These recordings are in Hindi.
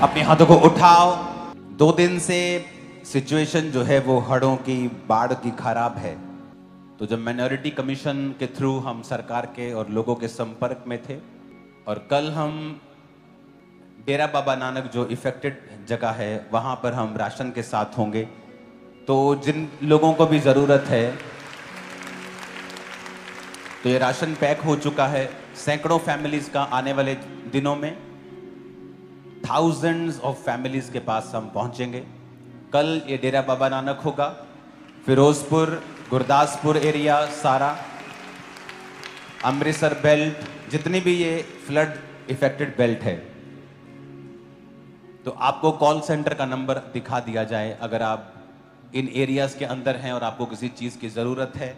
अपने हाथों को उठाओ। 2 दिन से सिचुएशन जो है वो हड़ों की, बाढ़ की खराब है। तो जब माइनॉरिटी कमीशन के थ्रू हम सरकार के और लोगों के संपर्क में थे, और कल हम डेरा बाबा नानक जो इफेक्टेड जगह है वहां पर हम राशन के साथ होंगे। तो जिन लोगों को भी जरूरत है, तो ये राशन पैक हो चुका है। सैकड़ों फैमिलीज का आने वाले दिनों में थाउजेंड्स ऑफ फैमिलीज के पास हम पहुंचेंगे। कल ये डेरा बाबा नानक होगा, फिरोजपुर, गुरदासपुर एरिया सारा, अमृतसर बेल्ट, जितनी भी ये फ्लड इफेक्टेड बेल्ट है, तो आपको कॉल सेंटर का नंबर दिखा दिया जाए। अगर आप इन एरियाज के अंदर हैं और आपको किसी चीज की जरूरत है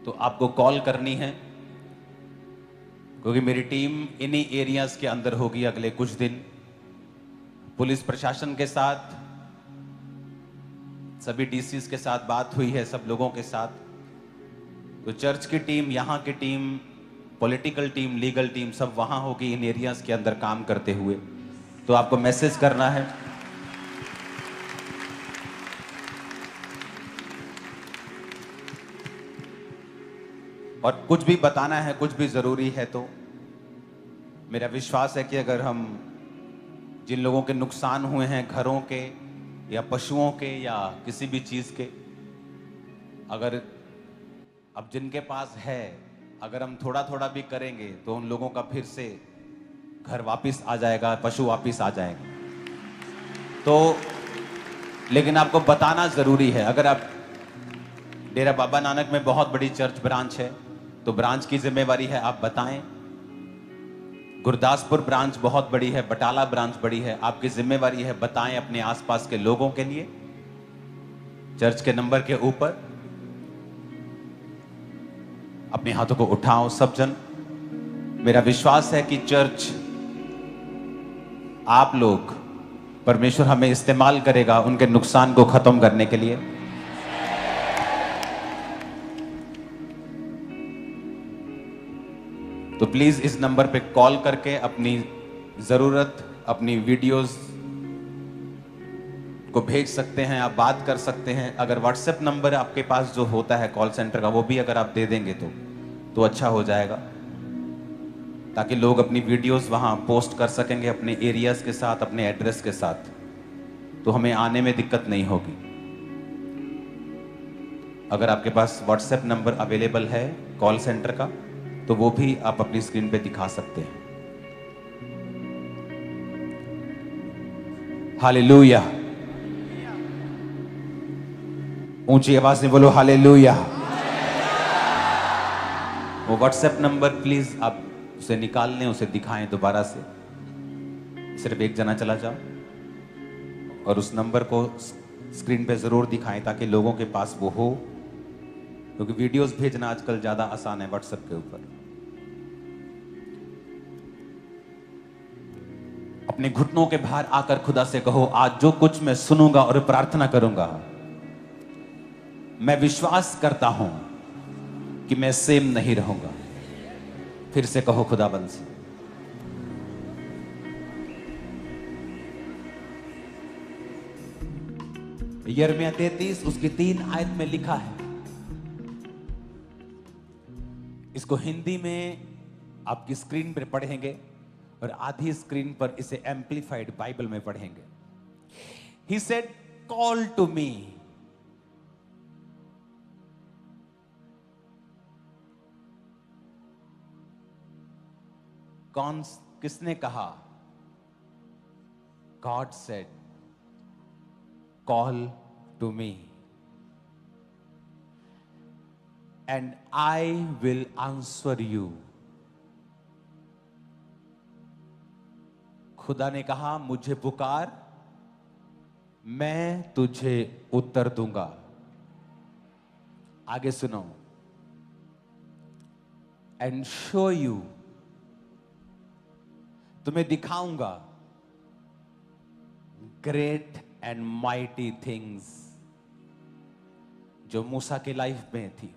तो आपको कॉल करनी है, क्योंकि मेरी टीम इन्हीं एरियाज के अंदर होगी अगले कुछ दिन। पुलिस प्रशासन के साथ, सभी डीसीज के साथ बात हुई है, सब लोगों के साथ। तो चर्च की टीम, यहाँ की team, political team, legal team, सब वहां होगी इन एरियाज के अंदर काम करते हुए। तो आपको मैसेज करना है। और कुछ भी बताना है, कुछ भी जरूरी है, तो मेरा विश्वास है कि अगर हम जिन लोगों के नुकसान हुए हैं, घरों के या पशुओं के या किसी भी चीज के, अगर अब जिनके पास है, अगर हम थोड़ा थोड़ा भी करेंगे तो उन लोगों का फिर से घर वापस आ जाएगा, पशु वापस आ जाएंगे। तो लेकिन आपको बताना जरूरी है। अगर आप डेरा बाबा नानक में बहुत बड़ी चर्च ब्रांच है तो ब्रांच की जिम्मेवारी है आप बताएं। गुरदासपुर ब्रांच बहुत बड़ी है, बटाला ब्रांच बड़ी है, आपकी जिम्मेवारी है बताएं अपने आसपास के लोगों के लिए। चर्च के नंबर के ऊपर अपने हाथों को उठाओ सब जन। मेरा विश्वास है कि चर्च, आप लोग, परमेश्वर हमें इस्तेमाल करेगा उनके नुकसान को खत्म करने के लिए। तो प्लीज इस नंबर पे कॉल करके अपनी जरूरत, अपनी वीडियोस को भेज सकते हैं, आप बात कर सकते हैं। अगर व्हाट्सएप नंबर आपके पास जो होता है कॉल सेंटर का, वो भी अगर आप दे देंगे तो अच्छा हो जाएगा, ताकि लोग अपनी वीडियोस वहां पोस्ट कर सकेंगे अपने एरियाज के साथ, अपने एड्रेस के साथ, तो हमें आने में दिक्कत नहीं होगी। अगर आपके पास व्हाट्सएप नंबर अवेलेबल है कॉल सेंटर का, तो वो भी आप अपनी स्क्रीन पे दिखा सकते हैं। हालेलुया। ऊंची आवाज में बोलो हालेलुया। वो व्हाट्सएप नंबर प्लीज आप उसे निकाल लें, उसे दिखाएं दोबारा से। सिर्फ एक जना चला जाओ और उस नंबर को स्क्रीन पे जरूर दिखाएं ताकि लोगों के पास वो हो, क्योंकि वीडियोस भेजना आजकल ज्यादा आसान है व्हाट्सएप के ऊपर। अपने घुटनों के बाहर आकर खुदा से कहो, आज जो कुछ मैं सुनूंगा और प्रार्थना करूंगा, मैं विश्वास करता हूं कि मैं सेम नहीं रहूंगा। फिर से कहो खुदाबंद से। यिर्मयाह 33 उसकी 3 आयत में लिखा है। इसको हिंदी में आपकी स्क्रीन पर पढ़ेंगे और आधी स्क्रीन पर इसे एम्पलीफाइड बाइबल में पढ़ेंगे। He said, call to me. किसने कहा? God said, call to me and I will answer you. खुदा ने कहा, मुझे पुकार, मैं तुझे उत्तर दूंगा। आगे सुनो। एंड शो यू, तुम्हें दिखाऊंगा, ग्रेट एंड माइटी थिंग्स, जो मूसा की लाइफ में थी,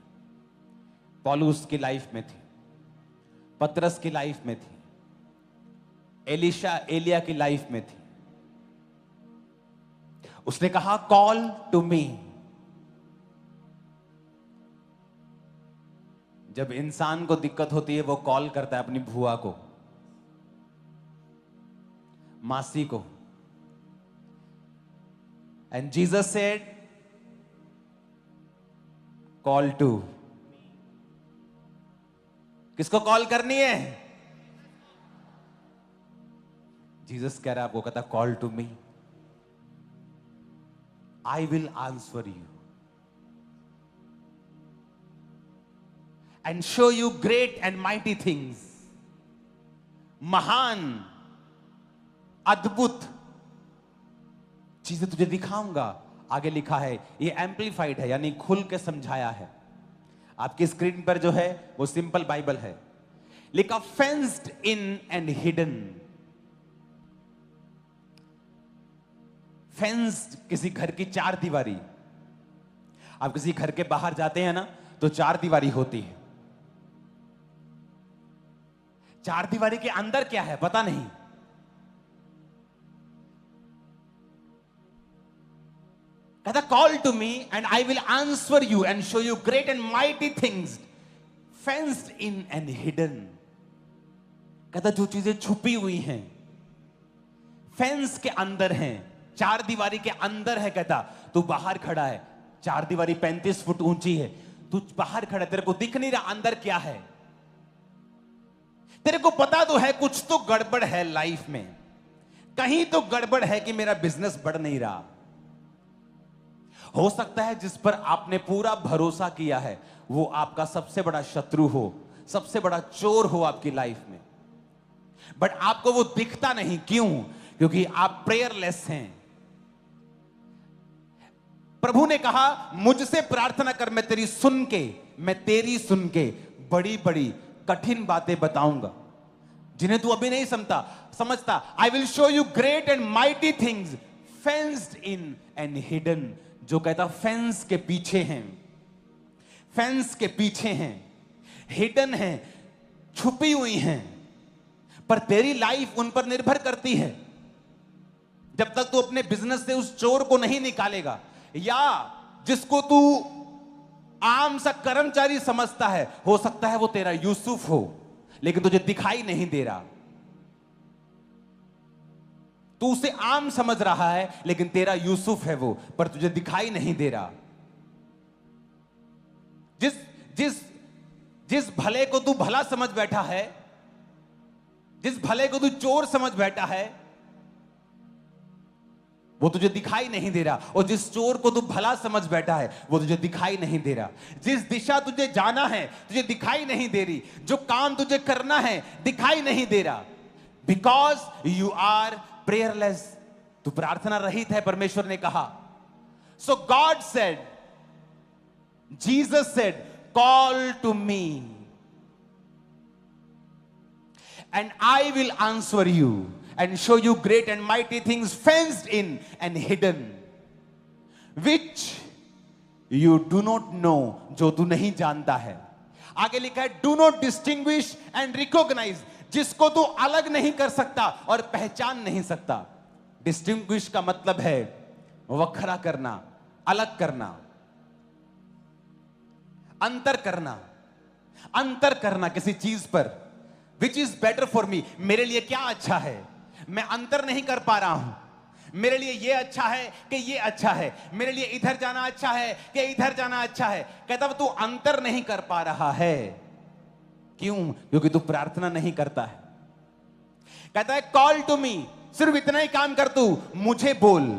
पौलुस की लाइफ में थी, पतरस की लाइफ में थी, एलिशा एलिया की लाइफ में थी। उसने कहा कॉल टू मी। जब इंसान को दिक्कत होती है वो कॉल करता है अपनी बुआ को, मासी को। And Jesus said call to. किसको कॉल करनी है? जीसस कह रहा है आपको, कहता call to me, I will answer you and show you great and mighty things. महान अद्भुत चीजें तुझे दिखाऊंगा। आगे लिखा है, ये एम्पलीफाइड है यानी खुल के समझाया है। आपकी स्क्रीन पर जो है वो सिंपल बाइबल है, लिखा fenced in and hidden. Fenced किसी घर की चार दीवारी। आप किसी घर के बाहर जाते हैं ना तो चार दीवारी होती है। चार दीवारी के अंदर क्या है पता नहीं। कहता call to me and I will answer you and show you great and mighty things fenced in and hidden. कहता जो चीजें छुपी हुई हैं, फेंस के अंदर हैं, चार दीवारी के अंदर है। कहता तू बाहर खड़ा है, चार दीवारी 35 फुट ऊंची है, तू बाहर खड़ा, तेरे को दिख नहीं रहा अंदर क्या है। तेरे को पता तो है कुछ तो गड़बड़ है लाइफ में, कहीं तो गड़बड़ है कि मेरा बिजनेस बढ़ नहीं रहा। हो सकता है जिस पर आपने पूरा भरोसा किया है वो आपका सबसे बड़ा शत्रु हो, सबसे बड़ा चोर हो आपकी लाइफ में, बट आपको वो दिखता नहीं। क्यों? क्योंकि आप प्रेयरलेस हैं। प्रभु ने कहा मुझसे प्रार्थना कर, मैं तेरी सुन के बड़ी बड़ी कठिन बातें बताऊंगा जिन्हें तू अभी नहीं समझता। I will show you great and mighty things fenced in and hidden. जो कहता फेंस के पीछे हैं, फेंस के पीछे हैं, हिडन हैं, छुपी हुई हैं, पर तेरी लाइफ उन पर निर्भर करती है। जब तक तू अपने बिजनेस से उस चोर को नहीं निकालेगा, या जिसको तू आम सा कर्मचारी समझता है, हो सकता है वो तेरा यूसुफ हो लेकिन तुझे दिखाई नहीं दे रहा। तू उसे आम समझ रहा है लेकिन तेरा यूसुफ है वो, पर तुझे दिखाई नहीं दे रहा। जिस जिस जिस भले को तू भला समझ बैठा है, जिस भले को तू चोर समझ बैठा है, वो तुझे दिखाई नहीं दे रहा। और जिस चोर को तू भला समझ बैठा है वो तुझे दिखाई नहीं दे रहा। जिस दिशा तुझे जाना है तुझे दिखाई नहीं दे रही। जो काम तुझे करना है दिखाई नहीं दे रहा। Because you are prayerless. तू प्रार्थना रहित है, परमेश्वर ने कहा। So God said, Jesus said, call to me and I will answer you and show you great and mighty things fenced in and hidden, which you do not know, जो तू नहीं जानता है। आगे लिखा है do not distinguish and recognize, जिसको तू अलग नहीं कर सकता और पहचान नहीं सकता। distinguish का मतलब है वखरा करना, अलग करना, अंतर करना किसी चीज पर। which is better for me, मेरे लिए क्या अच्छा है, मैं अंतर नहीं कर पा रहा हूं। मेरे लिए ये अच्छा है कि ये अच्छा है, मेरे लिए इधर जाना अच्छा है कि इधर जाना अच्छा है। कहता तू अंतर नहीं कर पा रहा है। क्यों? क्योंकि तू प्रार्थना नहीं करता है। कहता है कॉल टू मी, सिर्फ इतना ही काम कर, तू मुझे बोल।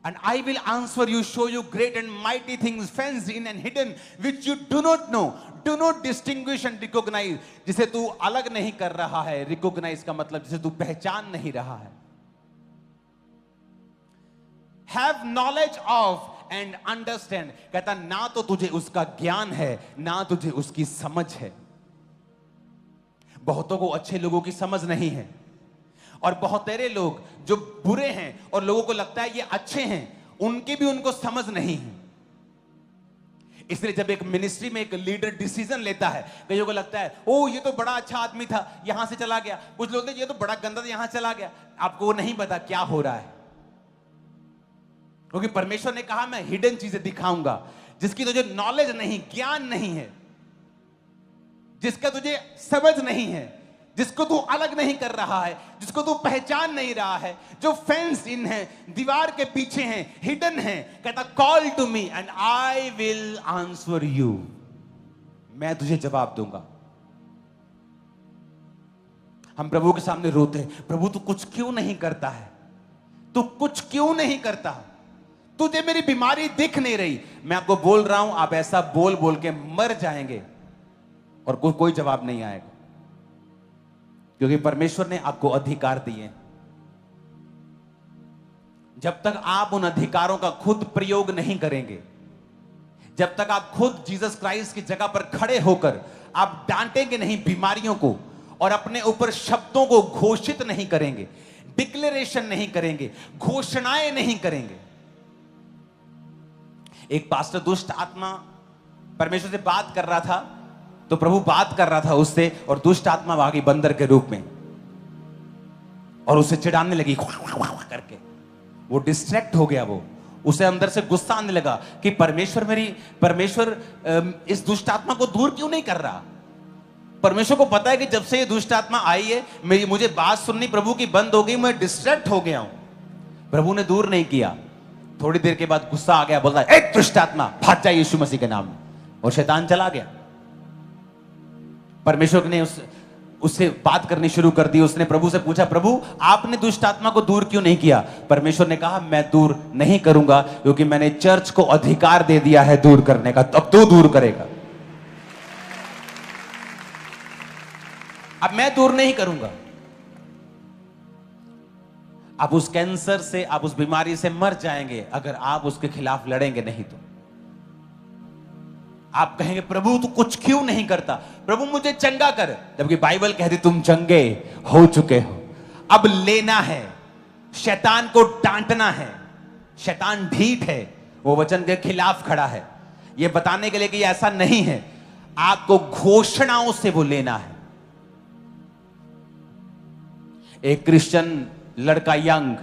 And I will answer you, show you great and mighty things fenced in and hidden which you do not know, do not distinguish and recognize, जिसे तू अलग नहीं कर रहा है। रिकॉग्नाइज का मतलब जिसे तू पहचान नहीं रहा है। Have knowledge of and understand, कहता ना तो तुझे उसका ज्ञान है ना तुझे उसकी समझ है। बहुतों को अच्छे लोगों की समझ नहीं है, और बहुत तेरे लोग जो बुरे हैं और लोगों को लगता है ये अच्छे हैं, उनकी भी उनको समझ नहीं है। इसलिए जब एक मिनिस्ट्री में एक लीडर डिसीजन लेता है, कईयों को लगता है ओ ये तो बड़ा अच्छा आदमी था, यहां से चला गया। कुछ लोग ये तो बड़ा गंदा था, यहां चला गया। आपको नहीं पता क्या हो रहा है, क्योंकि परमेश्वर ने कहा मैं हिडन चीजें दिखाऊंगा, जिसकी तुझे नॉलेज नहीं, ज्ञान नहीं है, जिसका तुझे समझ नहीं है, जिसको तू अलग नहीं कर रहा है, जिसको तू पहचान नहीं रहा है, जो फेंस इन है, दीवार के पीछे हैं, हिडन है। कहता call to me and I will answer you, मैं तुझे जवाब दूंगा। हम प्रभु के सामने रोते हैं, प्रभु तू कुछ क्यों नहीं करता है, तू कुछ क्यों नहीं करता, तुझे मेरी बीमारी दिख नहीं रही। मैं आपको बोल रहा हूं, आप ऐसा बोल बोल के मर जाएंगे और कोई जवाब नहीं आएगा, क्योंकि परमेश्वर ने आपको अधिकार दिए। जब तक आप उन अधिकारों का खुद प्रयोग नहीं करेंगे, जब तक आप खुद जीसस क्राइस्ट की जगह पर खड़े होकर आप डांटेंगे नहीं बीमारियों को, और अपने ऊपर शब्दों को घोषित नहीं करेंगे, डिक्लेरेशन नहीं करेंगे, घोषणाएं नहीं करेंगे। एक पास्टर दुष्ट आत्मा परमेश्वर से बात कर रहा था, तो प्रभु बात कर रहा था उससे, और दुष्ट आत्मा आ गई बंदर के रूप में और उसे चिढ़ाने लगी करके। वो डिस्ट्रैक्ट हो गया, वो उसे अंदर से गुस्सा आने लगा कि परमेश्वर इस दुष्ट आत्मा को दूर क्यों नहीं कर रहा। परमेश्वर को पता है कि जब से ये दुष्ट आत्मा आई है, मुझे बात सुननी प्रभु की बंद हो गई, मैं डिस्ट्रैक्ट हो गया हूं। प्रभु ने दूर नहीं किया। थोड़ी देर के बाद गुस्सा आ गया, बोलता है ए दुष्ट आत्मा भाग जा यीशु मसीह के नाम में, और शैतान चला गया। परमेश्वर ने उससे बात करनी शुरू कर दी। उसने प्रभु से पूछा, प्रभु आपने दुष्ट आत्मा को दूर क्यों नहीं किया। परमेश्वर ने कहा मैं दूर नहीं करूंगा, क्योंकि मैंने चर्च को अधिकार दे दिया है दूर करने का, अब तू दूर करेगा। अब मैं दूर नहीं करूंगा। आप उस कैंसर से, आप उस बीमारी से मर जाएंगे अगर आप उसके खिलाफ लड़ेंगे नहीं तो। आप कहेंगे प्रभु तू कुछ क्यों नहीं करता, प्रभु मुझे चंगा कर, जबकि बाइबल कहती तुम चंगे हो चुके हो। अब लेना है, शैतान को डांटना है। शैतान ढीठ है, वो वचन के खिलाफ खड़ा है, ये बताने के लिए कि ऐसा नहीं है। आपको घोषणाओं से वो लेना है। एक क्रिश्चियन लड़का यंग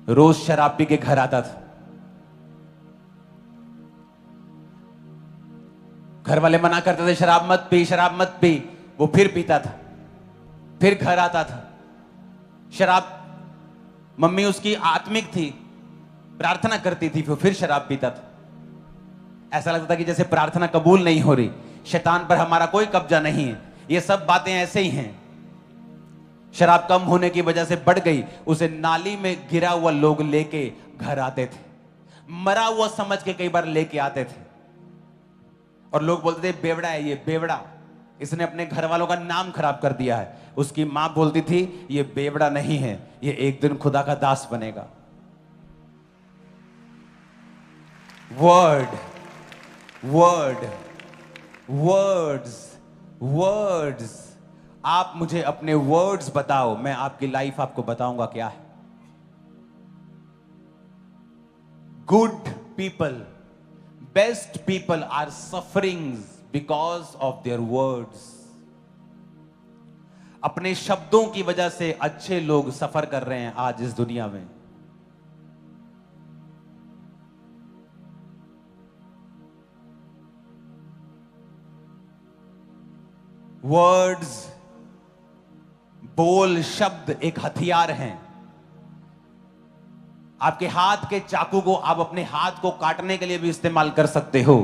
रोज शराब पी के घर आता था। घर वाले मना करते थे शराब मत पी, शराब मत पी, वो फिर पीता था, फिर घर आता था। शराब, मम्मी उसकी आत्मिक थी, प्रार्थना करती थी, फिर शराब पीता था। ऐसा लगता था कि जैसे प्रार्थना कबूल नहीं हो रही, शैतान पर हमारा कोई कब्जा नहीं है। ये सब बातें ऐसे ही हैं। शराब कम होने की वजह से बढ़ गई, उसे नाली में गिरा हुआ लोग लेके घर आते थे, मरा हुआ समझ के कई बार लेके आते थे, और लोग बोलते थे बेवड़ा है ये, बेवड़ा, इसने अपने घर वालों का नाम खराब कर दिया है। उसकी मां बोलती थी ये बेवड़ा नहीं है, ये एक दिन खुदा का दास बनेगा। वर्ड वर्ड वर्ड्स वर्ड्स, आप मुझे अपने वर्ड्स बताओ, मैं आपकी लाइफ आपको बताऊंगा क्या है। Good people, best people are suffering because of their words. अपने शब्दों की वजह से अच्छे लोग सफर कर रहे हैं आज इस दुनिया में। वर्ड्स, बोल, शब्द एक हथियार हैं। आपके हाथ के चाकू को आप अपने हाथ को काटने के लिए भी इस्तेमाल कर सकते हो,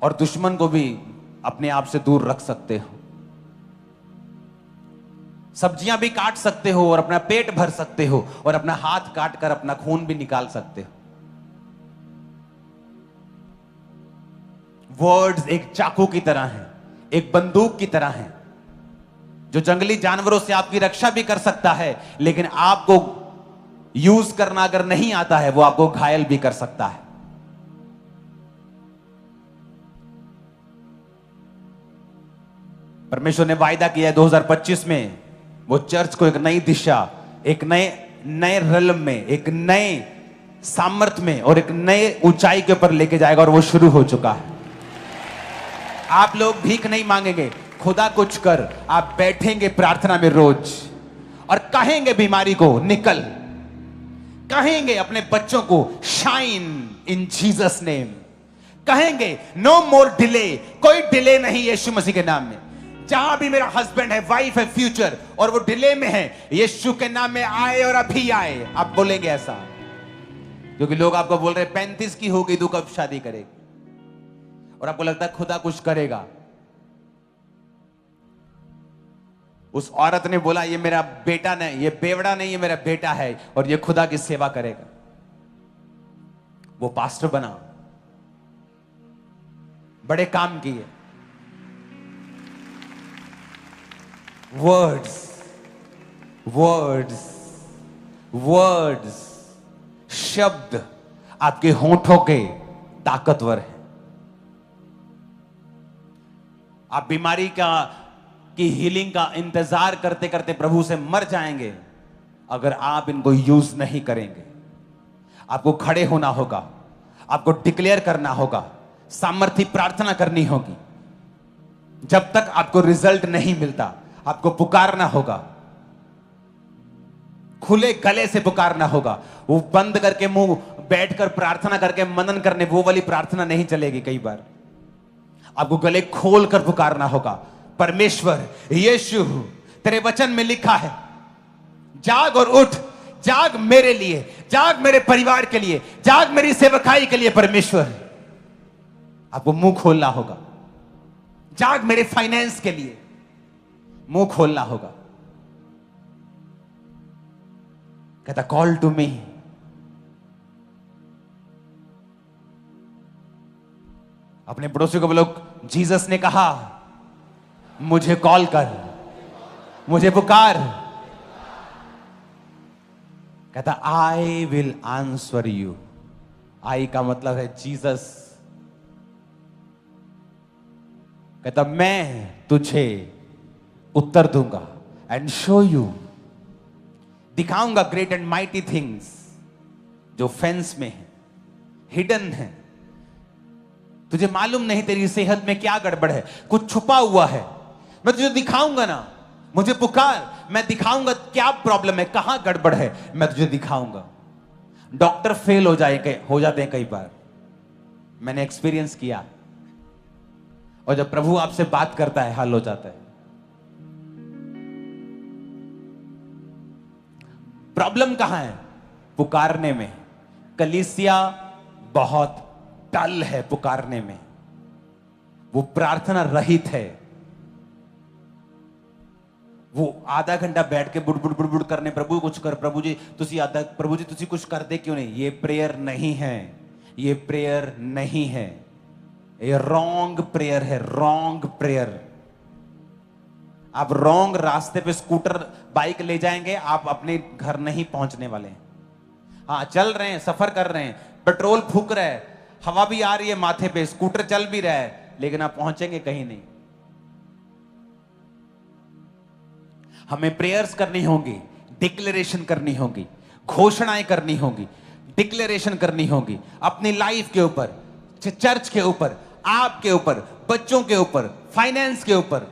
और दुश्मन को भी अपने आप से दूर रख सकते हो। सब्जियां भी काट सकते हो और अपना पेट भर सकते हो, और अपना हाथ काट कर अपना खून भी निकाल सकते हो। वर्ड्स एक चाकू की तरह हैं, एक बंदूक की तरह है, जो जंगली जानवरों से आपकी रक्षा भी कर सकता है, लेकिन आपको यूज करना अगर नहीं आता है, वो आपको घायल भी कर सकता है। परमेश्वर ने वायदा किया है 2025 में वो चर्च को एक नई दिशा, एक नए रिल्म में, एक नए सामर्थ्य में और एक नए ऊंचाई के ऊपर लेके जाएगा, और वो शुरू हो चुका है। आप लोग भीख नहीं मांगेंगे, खुदा कुछ कर, आप बैठेंगे प्रार्थना में रोज और कहेंगे बीमारी को निकल, कहेंगे अपने बच्चों को शाइन इन जीसस नेम, कहेंगे नो मोर डिले, कोई डिले नहीं यीशु मसीह के नाम में। जहां भी मेरा हस्बैंड है, वाइफ है, फ्यूचर, और वो डिले में है, यीशु के नाम में आए और अभी आए। आप बोलेंगे ऐसा, क्योंकि लोग आपको बोल रहे 35 की हो गई, तू कब शादी करेगी? और आपको लगता है खुदा कुछ करेगा। उस औरत ने बोला ये मेरा बेटा नहीं, ये बेवड़ा नहीं, ये मेरा बेटा है, और ये खुदा की सेवा करेगा। वो पास्टर बना, बड़े काम किए। वर्ड्स वर्ड्स वर्ड्स, शब्द आपके होंठों के ताकतवर है। आप बीमारी की हीलिंग का इंतजार करते करते प्रभु से मर जाएंगे अगर आप इनको यूज नहीं करेंगे। आपको खड़े होना होगा, आपको डिक्लेयर करना होगा, सामर्थ्य प्रार्थना करनी होगी। जब तक आपको रिजल्ट नहीं मिलता आपको पुकारना होगा, खुले गले से पुकारना होगा। वो बंद करके मुंह बैठकर प्रार्थना करके मनन करने, वो वाली प्रार्थना नहीं चलेगी। कई बार आपको गले खोल कर पुकारना होगा, परमेश्वर यीशु तेरे वचन में लिखा है, जाग और उठ, जाग मेरे लिए, जाग मेरे परिवार के लिए, जाग मेरी सेवकाई के लिए। परमेश्वर आपको मुंह खोलना होगा, जाग मेरे फाइनेंस के लिए, मुंह खोलना होगा। कहता कॉल टू मी। अपने पड़ोसी को बोलो, जीसस ने कहा मुझे कॉल कर, मुझे पुकार। कहता आई विल आंसर यू। आई का मतलब है जीसस। कहता मैं तुझे उत्तर दूंगा, एंड शो यू, दिखाऊंगा ग्रेट एंड माइटी थिंग्स जो फेंस में है, हिडन है। तुझे मालूम नहीं तेरी सेहत में क्या गड़बड़ है, कुछ छुपा हुआ है, मैं तुझे दिखाऊंगा ना। मुझे पुकार, मैं दिखाऊंगा क्या प्रॉब्लम है, कहां गड़बड़ है, मैं तुझे दिखाऊंगा। डॉक्टर फेल हो जाते हैं कई बार, मैंने एक्सपीरियंस किया। और जब प्रभु आपसे बात करता है हल हो जाता है। प्रॉब्लम कहां है? पुकारने में। कलीसिया बहुत टल है पुकारने में, वो प्रार्थना रहित है। वो आधा घंटा बैठ के बुड़ बुड़ करने, प्रभु कुछ कर, प्रभु जी तुसी कुछ कर दे क्यों नहीं। ये प्रेयर नहीं है, ये प्रेयर नहीं है, ये रॉन्ग प्रेयर है, रॉन्ग प्रेयर। आप रॉन्ग रास्ते पे स्कूटर बाइक ले जाएंगे, आप अपने घर नहीं पहुंचने वाले। हाँ चल रहे हैं, सफर कर रहे हैं, पेट्रोल फूक रहा है, हवा भी आ रही है माथे पे, स्कूटर चल भी रहा है, लेकिन आप पहुंचेंगे कहीं नहीं। हमें प्रेयर्स करनी होंगी, डिक्लेरेशन करनी होगी, घोषणाएं करनी होगी, डिक्लेरेशन करनी होगी अपनी लाइफ के ऊपर, चर्च के ऊपर, आपके ऊपर, बच्चों के ऊपर, फाइनेंस के ऊपर।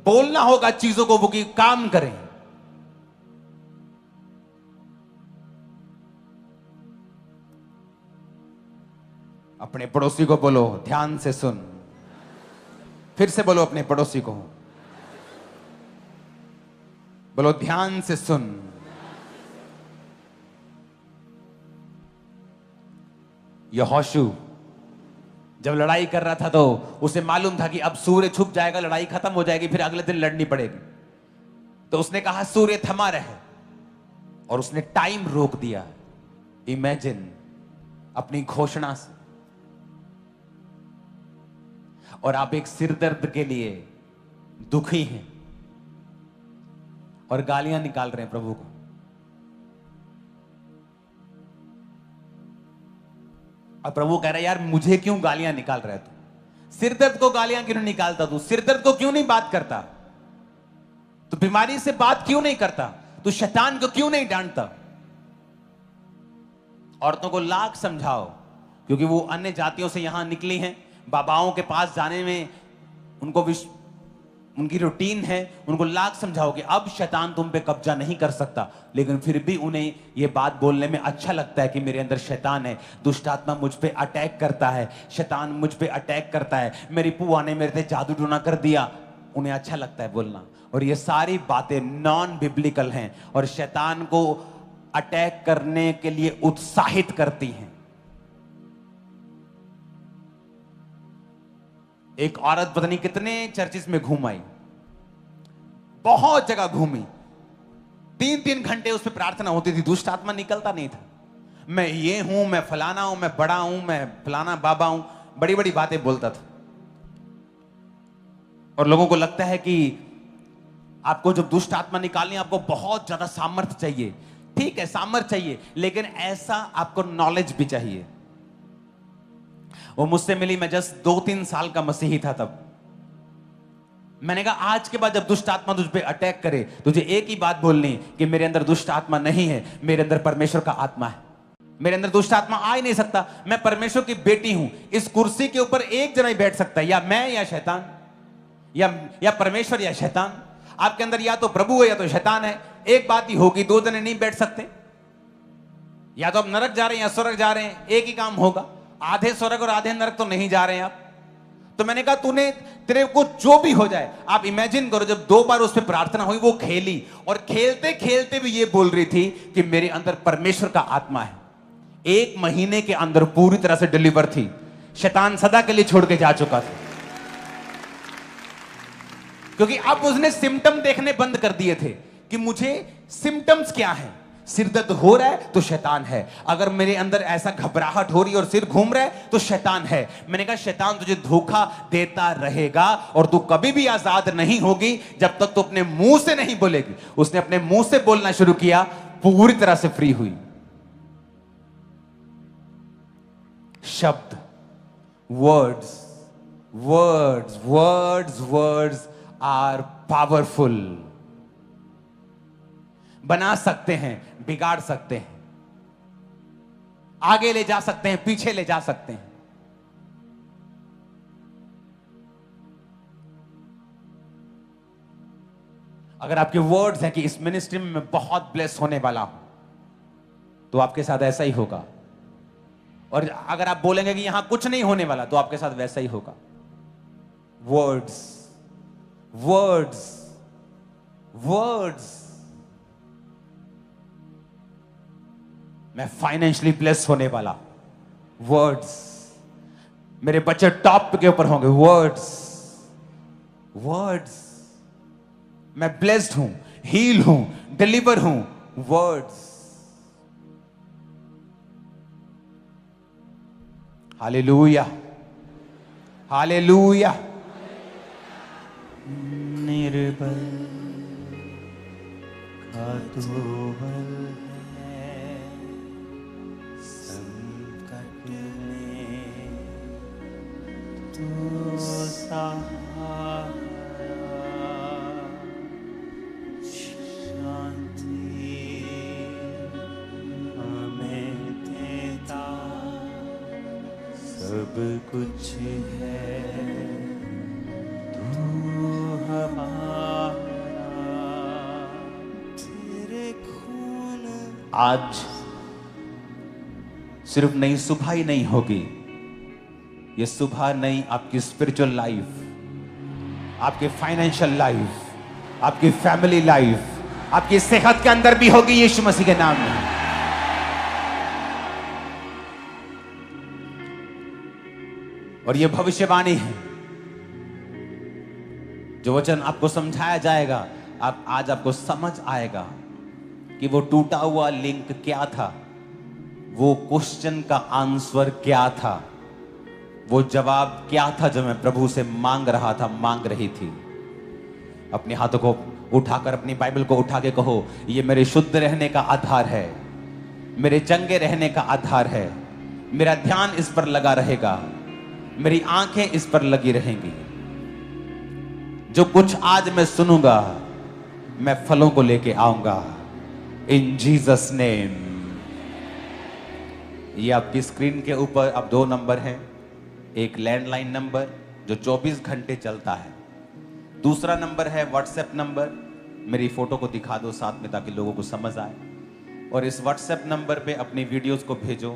बोलना होगा चीजों को, वो की काम करें। अपने पड़ोसी को बोलो ध्यान से सुन। फिर से बोलो अपने पड़ोसी को, बोलो ध्यान से सुन। यहोशू जब लड़ाई कर रहा था तो उसे मालूम था कि अब सूर्य छुप जाएगा, लड़ाई खत्म हो जाएगी, फिर अगले दिन लड़नी पड़ेगी। तो उसने कहा सूर्य थमा रहे, और उसने टाइम रोक दिया। इमेजिन, अपनी घोषणा से। और आप एक सिरदर्द के लिए दुखी हैं और गालियां निकाल रहे हैं प्रभु को। और प्रभु कह रहा है यार मुझे क्यों गालियां निकाल रहा है तू? सिरदर्द को गालियां क्यों नहीं निकालता तू? सिरदर्द को क्यों नहीं बात करता? तू बीमारी से बात क्यों नहीं करता? तू शैतान को क्यों नहीं डांटता? औरतों को लाख समझाओ, क्योंकि वो अन्य जातियों से यहां निकली हैं, बाबाओं के पास जाने में उनकी रूटीन है। उनको लाख समझाओ कि अब शैतान तुम पे कब्जा नहीं कर सकता, लेकिन फिर भी उन्हें ये बात बोलने में अच्छा लगता है कि मेरे अंदर शैतान है, दुष्ट आत्मा मुझ पे अटैक करता है, शैतान मुझ पे अटैक करता है, मेरी पुआ ने मेरे पे जादू टोना कर दिया। उन्हें अच्छा लगता है बोलना, और ये सारी बातें नॉन बिब्लिकल हैं और शैतान को अटैक करने के लिए उत्साहित करती हैं। एक औरत पता नहीं कितने चर्चिस में घूम आई, बहुत जगह घूमी, 3-3 घंटे उस पर प्रार्थना होती थी, दुष्ट आत्मा निकलता नहीं था। मैं ये हूं, मैं फलाना हूं, मैं बड़ा हूं, मैं फलाना बाबा हूं, बड़ी बड़ी बातें बोलता था। और लोगों को लगता है कि आपको जब दुष्ट आत्मा निकालनी है आपको बहुत ज्यादा सामर्थ्य चाहिए। ठीक है, सामर्थ्य चाहिए, लेकिन ऐसा आपको नॉलेज भी चाहिए। वो मुझसे मिली, मैं जस्ट 2-3 साल का मसीही था तब। मैंने कहा आज के बाद जब दुष्ट आत्मा तुझ पे अटैक करे, तुझे एक ही बात बोलनी कि मेरे अंदर दुष्ट आत्मा नहीं है, मेरे अंदर परमेश्वर का आत्मा है। मेरे अंदर दुष्ट आत्मा आ ही नहीं सकता, मैं परमेश्वर की बेटी हूं। इस कुर्सी के ऊपर एक जना ही बैठ सकता है, या मैं या शैतान, या परमेश्वर या शैतान। आपके अंदर या तो प्रभु है या तो शैतान है, एक बात ही होगी, 2 जने नहीं बैठ सकते। या तो आप नरक जा रहे हैं या स्वर्ग जा रहे हैं, एक ही काम होगा। आधे स्वर्ग और आधे नरक तो नहीं जा रहे हैं आप। तो मैंने कहा तेरे को जो भी हो जाए, आप इमेजिन करो जब 2 बार उस पर प्रार्थना हुई, वो खेली और खेलते खेलते भी ये बोल रही थी कि मेरे अंदर परमेश्वर का आत्मा है। 1 महीने के अंदर पूरी तरह से डिलीवर थी, शैतान सदा के लिए छोड़ के जा चुका था, क्योंकि अब उसने सिम्टम देखने बंद कर दिए थे कि मुझे सिम्टम्स क्या है। सिर दर्द हो रहा है तो शैतान है, अगर मेरे अंदर ऐसा घबराहट हो रही है और सिर घूम रहा है तो शैतान है। मैंने कहा शैतान तुझे धोखा देता रहेगा और तू कभी भी आजाद नहीं होगी जब तक तू अपने मुंह से नहीं बोलेगी। उसने अपने मुंह से बोलना शुरू किया, पूरी तरह से फ्री हुई। शब्द, words words words words are powerful. बना सकते हैं, बिगाड़ सकते हैं, आगे ले जा सकते हैं, पीछे ले जा सकते हैं। अगर आपके वर्ड्स हैं कि इस मिनिस्ट्री में मैं बहुत ब्लेस होने वाला हूं, तो आपके साथ ऐसा ही होगा। और अगर आप बोलेंगे कि यहां कुछ नहीं होने वाला, तो आपके साथ वैसा ही होगा। Words words words. मैं फाइनेंशियली ब्लेस होने वाला, वर्ड्स। मेरे बच्चे टॉप के ऊपर होंगे, वर्ड्स वर्ड्स। मैं ब्लेस्ड हूं, हील हूं, डिलीवर हूं, वर्ड्स। Hallelujah hallelujah. निर्बल का तो बल है, संकट में तो सहारा, शांति हमें देता सब कुछ है तू हमारा। तेरे खून आज सिर्फ नई सुबह ही नहीं होगी, ये सुबह नई आपकी स्पिरिचुअल लाइफ, आपकी फाइनेंशियल लाइफ, आपकी फैमिली लाइफ, आपकी सेहत के अंदर भी होगी, यीशु मसीह के नाम में। और ये भविष्यवाणी है, जो वचन आपको समझाया जाएगा, आज आपको समझ आएगा कि वो टूटा हुआ लिंक क्या था, वो क्वेश्चन का आंसर क्या था, वो जवाब क्या था जो मैं प्रभु से मांग रहा था, मांग रही थी। अपने हाथों को उठाकर अपनी बाइबल को उठा के कहो, ये मेरे शुद्ध रहने का आधार है, मेरे चंगे रहने का आधार है, मेरा ध्यान इस पर लगा रहेगा, मेरी आंखें इस पर लगी रहेंगी। जो कुछ आज मैं सुनूंगा, मैं फलों को लेके आऊंगा। इन जीसस नेम ये आपकी स्क्रीन के ऊपर अब 2 नंबर हैं। एक लैंडलाइन नंबर जो 24 घंटे चलता है, दूसरा नंबर है व्हाट्सएप नंबर। मेरी फोटो को दिखा दो साथ में ताकि लोगों को समझ आए। और इस व्हाट्सएप नंबर पे अपनी वीडियोस को भेजो।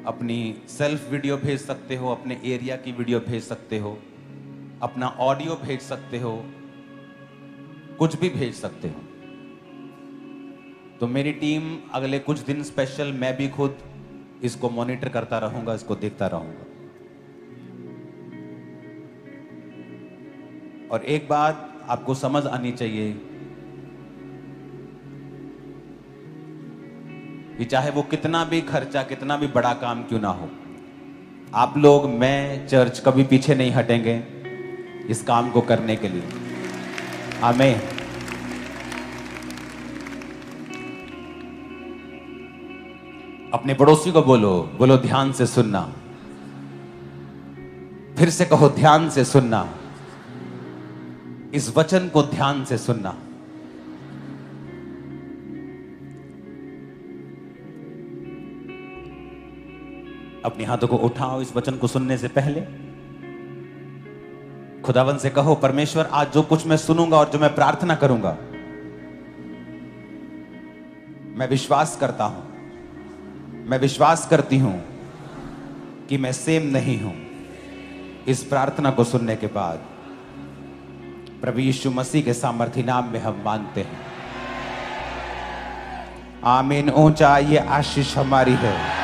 अपनी सेल्फ वीडियो भेज सकते हो, अपने एरिया की वीडियो भेज सकते हो, अपना ऑडियो भेज सकते हो, कुछ भी भेज सकते हो। तो मेरी टीम अगले कुछ दिन स्पेशल, मैं भी खुद इसको मॉनिटर करता रहूंगा, इसको देखता रहूंगा। और एक बात आपको समझ आनी चाहिए कि चाहे वो कितना भी खर्चा, कितना भी बड़ा काम क्यों ना हो, आप लोग, मैं, चर्च कभी पीछे नहीं हटेंगे इस काम को करने के लिए। आमीन। अपने पड़ोसी को बोलो, बोलो ध्यान से सुनना। फिर से कहो, ध्यान से सुनना। इस वचन को ध्यान से सुनना। अपने हाथों को उठाओ इस वचन को सुनने से पहले। खुदावन से कहो, परमेश्वर आज जो कुछ मैं सुनूंगा और जो मैं प्रार्थना करूंगा, मैं विश्वास करता हूं, मैं विश्वास करती हूं कि मैं सेम नहीं हूं। इस प्रार्थना को सुनने के बाद प्रभु यीशु मसीह के सामर्थी नाम में हम मांगते हैं। आमीन। ऊंचा ये आशीष हमारी है।